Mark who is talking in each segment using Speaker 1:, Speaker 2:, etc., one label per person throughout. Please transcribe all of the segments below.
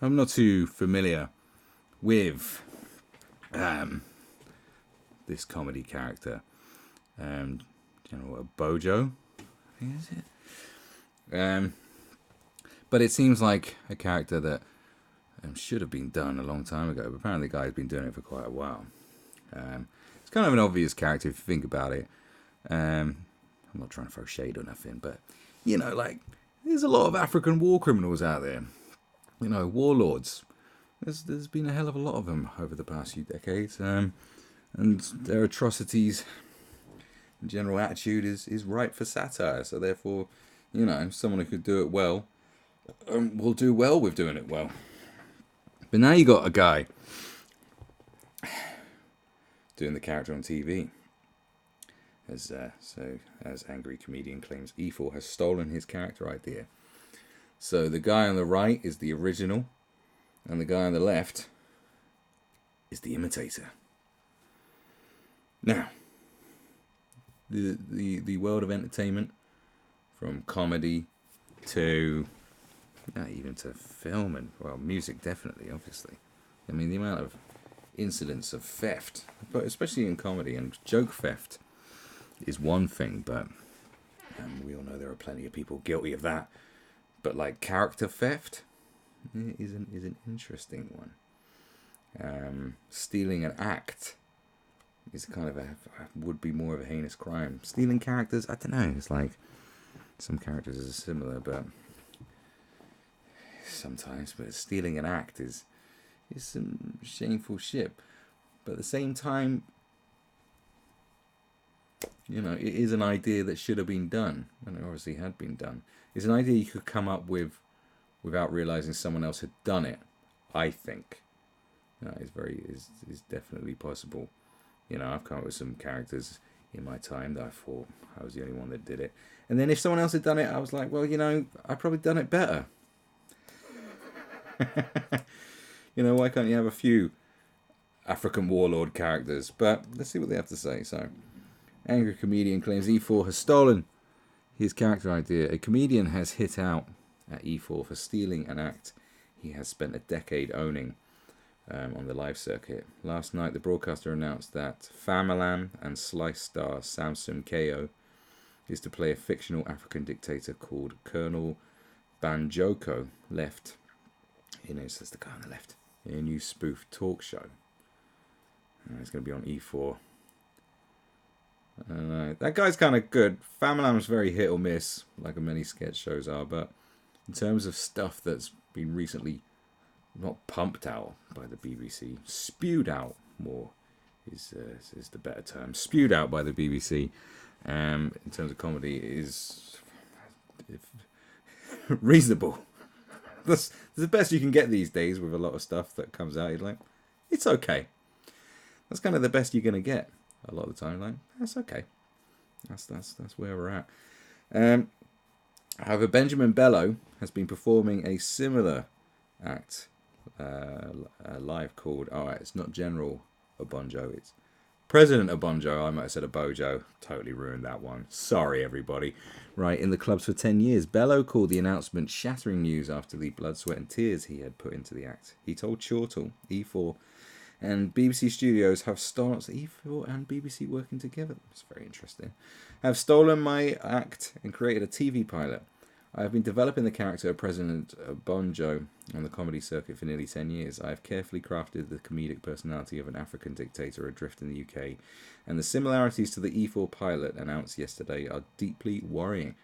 Speaker 1: I'm not too familiar with this comedy character. Do you know what, Bojo? I think is it. But it seems like a character that should have been done a long time ago. But apparently, the guy's been doing it for quite a while. It's kind of an obvious character if you think about it. I'm not trying to throw shade or nothing, but like there's a lot of African war criminals out there. Warlords. There's been a hell of a lot of them over the past few decades, and their atrocities, general attitude is ripe for satire. So therefore, someone who could do it well will do well with doing it well. But now you got a guy doing the character on TV. As angry comedian claims E4 has stolen his character idea. So the guy on the right is the original, and the guy on the left is the imitator. Now, the world of entertainment, from comedy to even to film and music, definitely, obviously. I mean, the amount of incidents of theft, but especially in comedy and joke theft, is one thing, but we all know there are plenty of people guilty of that. But like character theft is an interesting one. Stealing an act is kind of would be more of a heinous crime. Stealing characters, I don't know. It's like some characters are similar, but sometimes. But stealing an act is some shameful shit. But at the same time, it is an idea that should have been done, and it obviously had been done. It's an idea you could come up with without realizing someone else had done it. I think is definitely possible. I've come up with some characters in my time that I thought I was the only one that did it, and then if someone else had done it, I was like, well, I've probably done it better. Why can't you have a few African warlord characters? But let's see what they have to say. So. Angry comedian claims E4 has stolen his character idea. A comedian has hit out at E4 for stealing an act he has spent a decade owning on the live circuit. Last night, the broadcaster announced that Famalam and Slice star Samson Ko is to play a fictional African dictator called Colonel Banjoko left. Says the guy on the left. In a new spoof talk show. It's going to be on E4. That guy's kind of good. Famalam's very hit or miss, like many sketch shows are, but in terms of stuff that's been recently not pumped out by the BBC, spewed out more is the better term. Spewed out by the BBC in terms of comedy is reasonable. That's the best you can get these days with a lot of stuff that comes out. You're like, it's okay. That's kind of the best you're going to get. A lot of the time, like, that's okay. That's where we're at. However, Benjamin Bello has been performing a similar act live called, it's not General Obonjo, it's President Obonjo. I might have said Obojo. Totally ruined that one. Sorry, everybody. Right, in the clubs for 10 years, Bello called the announcement shattering news after the blood, sweat and tears he had put into the act. He told Chortle, E4, and BBC Studios have stolen E4 and BBC working together. It's very interesting. Have stolen my act and created a TV pilot. I have been developing the character of President Obonjo on the comedy circuit for nearly 10 years. I have carefully crafted the comedic personality of an African dictator adrift in the UK, and the similarities to the E4 pilot announced yesterday are deeply worrying.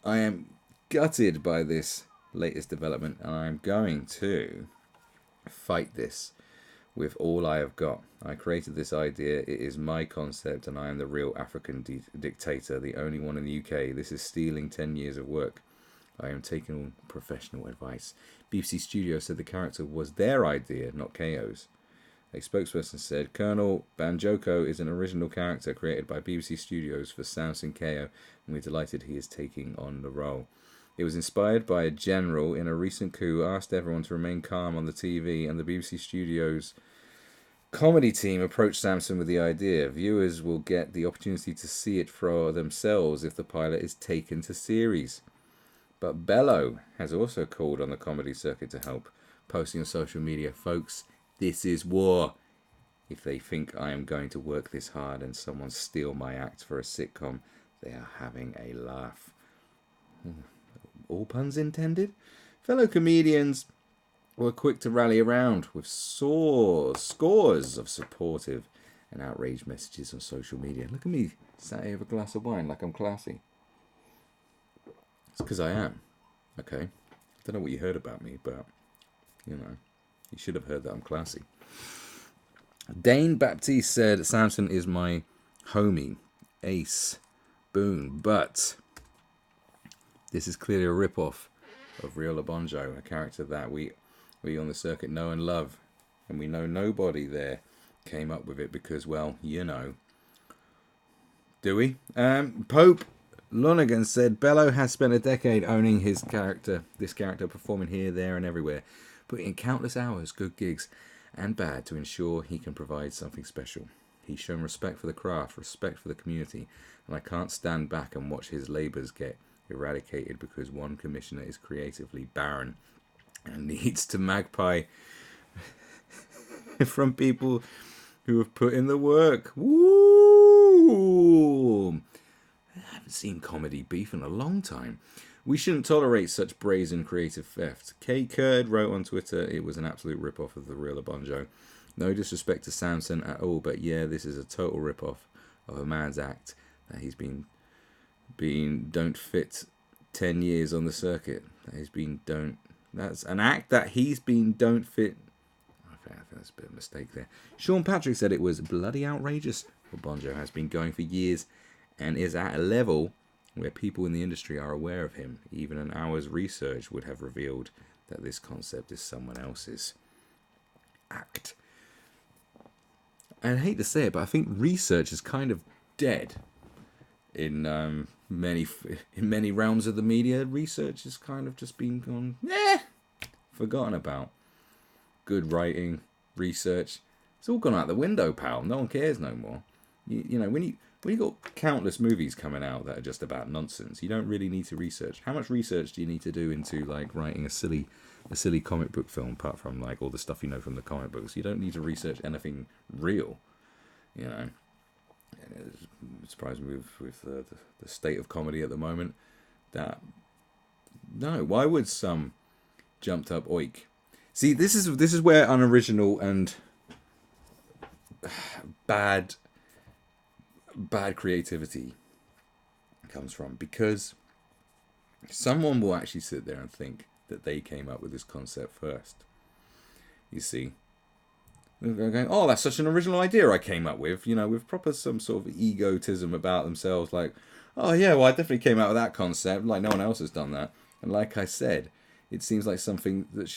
Speaker 1: I am gutted by this latest development, and I am going to fight this with all I have got. I created this idea. It is my concept, and I am the real African dictator, the only one in the UK. This is stealing 10 years of work. I am taking professional advice. BBC Studios said the character was their idea, not KO's. A spokesperson said, Colonel Banjoko is an original character created by BBC Studios for Samson Ko, and we're delighted he is taking on the role. It was inspired by a general in a recent coup asked everyone to remain calm on the TV, and the BBC Studios comedy team approached Samson with the idea. Viewers will get the opportunity to see it for themselves if the pilot is taken to series. But Bello has also called on the comedy circuit to help, posting on social media, folks, this is war. If they think I am going to work this hard and someone steal my act for a sitcom, they are having a laugh. All puns intended? Fellow comedians were quick to rally around with scores of supportive and outraged messages on social media. Look at me, sat here with a glass of wine like I'm classy. It's because I am, okay? I don't know what you heard about me, but, you know, you should have heard that I'm classy. Dane Baptiste said, Samson is my homie, Ace Boone, but this is clearly a rip-off of Real Obonjo, a character that we on the circuit know and love, and we know nobody there came up with it because, well, you know. Do we? Pope Lonergan said, Bello has spent a decade owning this character, performing here, there, and everywhere, putting in countless hours, good gigs, and bad, to ensure he can provide something special. He's shown respect for the craft, respect for the community, and I can't stand back and watch his labours get eradicated because one commissioner is creatively barren and needs to magpie from people who have put in the work. Woo! I haven't seen comedy beef in a long time. We shouldn't tolerate such brazen creative theft. K. Kurd wrote on Twitter, it was an absolute rip-off of the real Obonjo. No disrespect to Samson at all, but yeah, this is a total rip-off of a man's act that he's been don't fit 10 years on the circuit. That's an act that he's been don't fit. I think that's a bit of a mistake there. Sean Patrick said it was bloody outrageous. Obonjo has been going for years and is at a level where people in the industry are aware of him. Even an hour's research would have revealed that this concept is someone else's act. And I hate to say it, but I think research is kind of dead in many realms of the media. Research has kind of just been forgotten about. Good writing, research, it's all gone out the window, pal. No one cares no more. You know, when you got countless movies coming out that are just about nonsense, you don't really need to research. How much research do you need to do into like writing a silly comic book film, apart from like all the stuff you know from the comic books? You don't need to research anything real, you know. It surprised me with the state of comedy at the moment. That no, why would some jumped up oik? See, this is where unoriginal and bad creativity comes from, because someone will actually sit there and think that they came up with this concept first. You see, they're going, oh, that's such an original idea I came up with, you know, with proper some sort of egotism about themselves, like, oh yeah, well, I definitely came out with that concept, like no one else has done that. And like I said, it seems like something that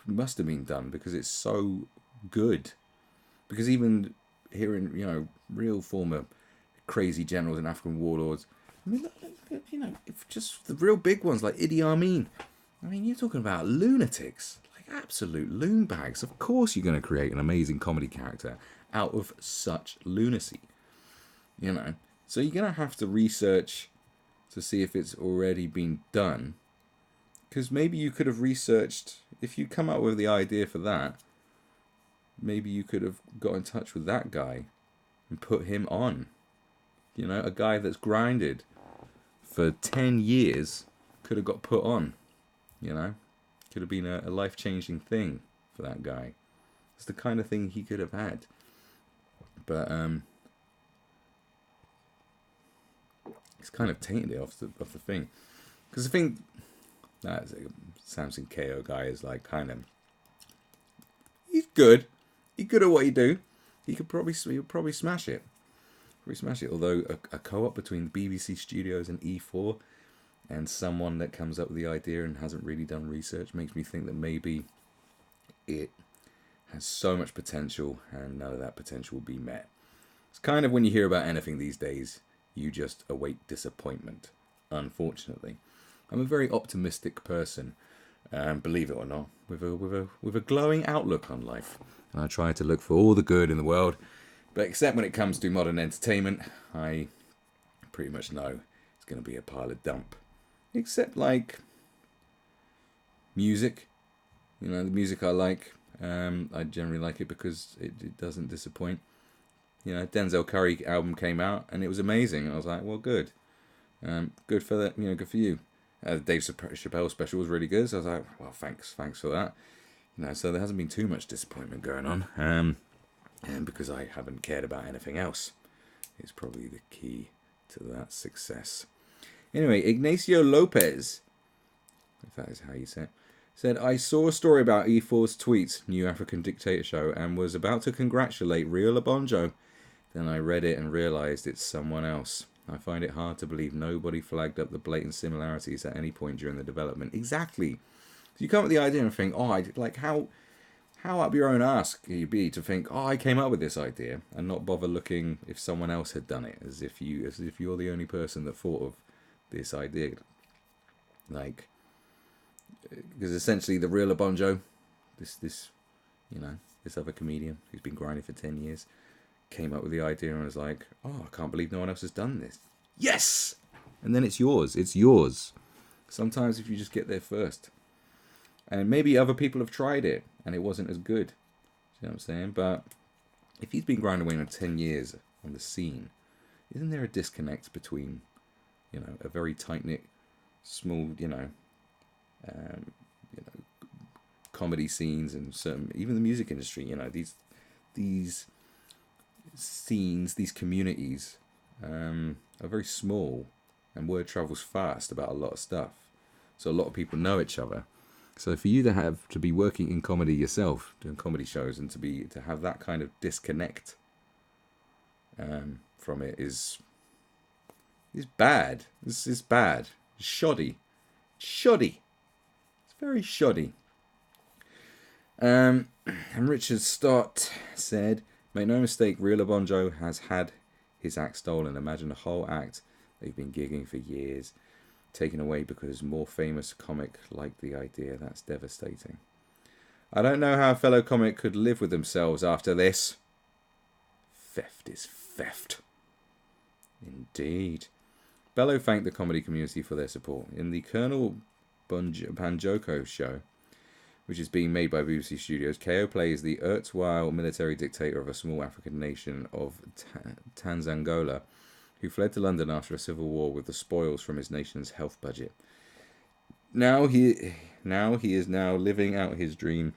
Speaker 1: must have been done because it's so good. Because even hearing, you know, real former crazy generals and African warlords, I mean, you know, if just the real big ones like Idi Amin, I mean, you're talking about lunatics, like absolute loon bags. Of course you're going to create an amazing comedy character out of such lunacy, you know. So you're going to have to research to see if it's already been done. Because maybe you could have researched, if you come up with the idea for that, maybe you could have got in touch with that guy and put him on. You know, a guy that's grinded for 10 years could have got put on. You know, could have been a life-changing thing for that guy. It's the kind of thing he could have had. But it's kind of tainted it off the thing. Because the thing, that Samson KO guy is like kind of, he's good. He's good at what he do. He'll probably smash it. Although a co-op between BBC Studios and E4 and someone that comes up with the idea and hasn't really done research makes me think that maybe it has so much potential and none of that potential will be met. It's kind of when you hear about anything these days, you just await disappointment, unfortunately. I'm a very optimistic person, believe it or not, with a glowing outlook on life. And I try to look for all the good in the world, but except when it comes to modern entertainment, I pretty much know it's going to be a pile of dump. Except like music. You know, the music I like, I generally like it because it doesn't disappoint. You know, Denzel Curry album came out and it was amazing. I was like, well, good. Good for that. You know, good for you. Dave Chappelle special was really good. So I was like, well, thanks for that. You know, so there hasn't been too much disappointment going on. And because I haven't cared about anything else, is probably the key to that success. Anyway, Ignacio Lopez, if that is how you say it, said, I saw a story about E4's tweets, New African Dictator Show, and was about to congratulate Real Obonjo. Then I read it and realised it's someone else. I find it hard to believe nobody flagged up the blatant similarities at any point during the development. Exactly. So you come up with the idea and think, oh, how up your own ass can you be to think, oh, I came up with this idea, and not bother looking if someone else had done it, as if you're the only person that thought of this idea. Like, because essentially the Real Obonjo, this other comedian who's been grinding for 10 years, came up with the idea and was like, oh, I can't believe no one else has done this. Yes! And then it's yours. It's yours. Sometimes if you just get there first. And maybe other people have tried it and it wasn't as good. You know what I'm saying? But if he's been grinding away for 10 years on the scene, isn't there a disconnect between, a very tight-knit, small, comedy scenes and certain, even the music industry, these scenes, these communities are very small and word travels fast about a lot of stuff. So a lot of people know each other. So for you to be working in comedy yourself, doing comedy shows, and to have that kind of disconnect from it is bad. This is bad. It's shoddy. Shoddy. It's very shoddy. And Richard Stott said, make no mistake, Real Obonjo has had his act stolen. Imagine a whole act they've been gigging for years, taken away because more famous comic liked the idea. That's devastating. I don't know how a fellow comic could live with themselves after this. Theft is theft. Indeed. Bello thanked the comedy community for their support. In the Colonel Banjoko show, which is being made by BBC Studios, KO plays the erstwhile military dictator of a small African nation of Tanzangola, who fled to London after a civil war with the spoils from his nation's health budget. Now he is living out his dream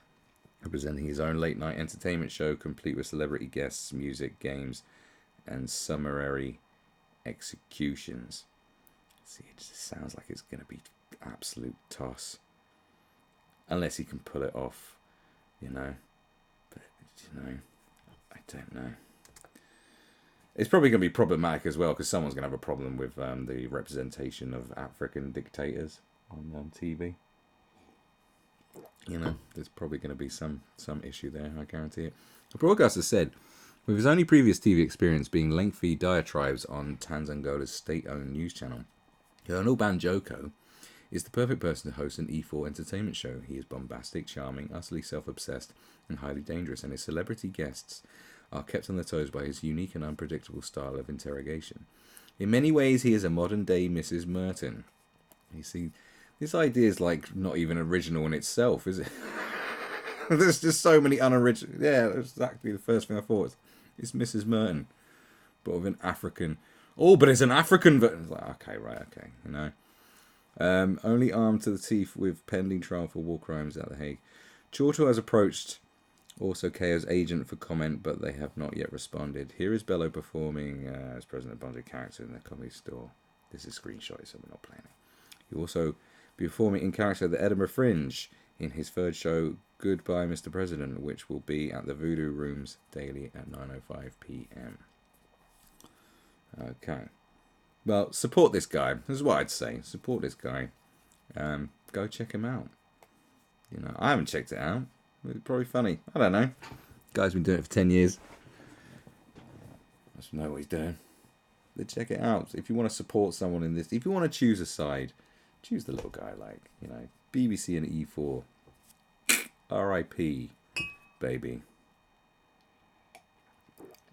Speaker 1: of presenting his own late-night entertainment show, complete with celebrity guests, music, games, and summary executions. See, it just sounds like it's going to be absolute toss. Unless he can pull it off, But, I don't know. It's probably going to be problematic as well, because someone's going to have a problem with the representation of African dictators on TV. There's probably going to be some issue there, I guarantee it. The broadcaster said, with his only previous TV experience being lengthy diatribes on Tanzangola's state-owned news channel, Colonel Banjoko is the perfect person to host an E4 entertainment show. He is bombastic, charming, utterly self-obsessed, and highly dangerous, and his celebrity guests are kept on their toes by his unique and unpredictable style of interrogation. In many ways, he is a modern-day Mrs. Merton. You see, this idea is not even original in itself, is it? There's just so many unoriginal. Yeah, that's exactly the first thing I thought. It's Mrs. Merton, but with an African. Oh, but it's an African. Okay, right, okay, Only armed to the teeth with pending trial for war crimes at The Hague. Chortle has approached also KO's agent for comment, but they have not yet responded. Here is Bello performing as President Bonjo's character in the Comedy Store. This is screenshot, so we're not playing it. He will also be performing in character at the Edinburgh Fringe in his third show, Goodbye Mr. President, which will be at the Voodoo Rooms daily at 9:05 p.m. Okay. Well, support this guy. This is what I'd say. Support this guy. Go check him out. I haven't checked it out. It's probably funny. I don't know. Guy's been doing it for 10 years. Must know what he's doing. But check it out. If you want to support someone in this, if you want to choose a side, choose the little guy BBC and E4. R.I.P. baby.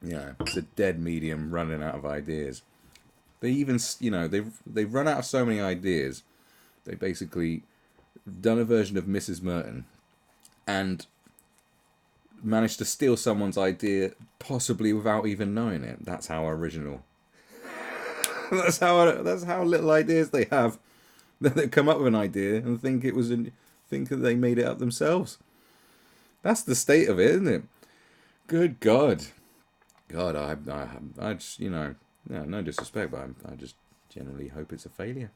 Speaker 1: It's a dead medium running out of ideas. They even, they've run out of so many ideas. They basically done a version of Mrs. Merton and managed to steal someone's idea, possibly without even knowing it. That's how original. That's how little ideas they have. That they come up with an idea and think that they made it up themselves. That's the state of it, isn't it? Good God. God, I just, no disrespect, but I just generally hope it's a failure.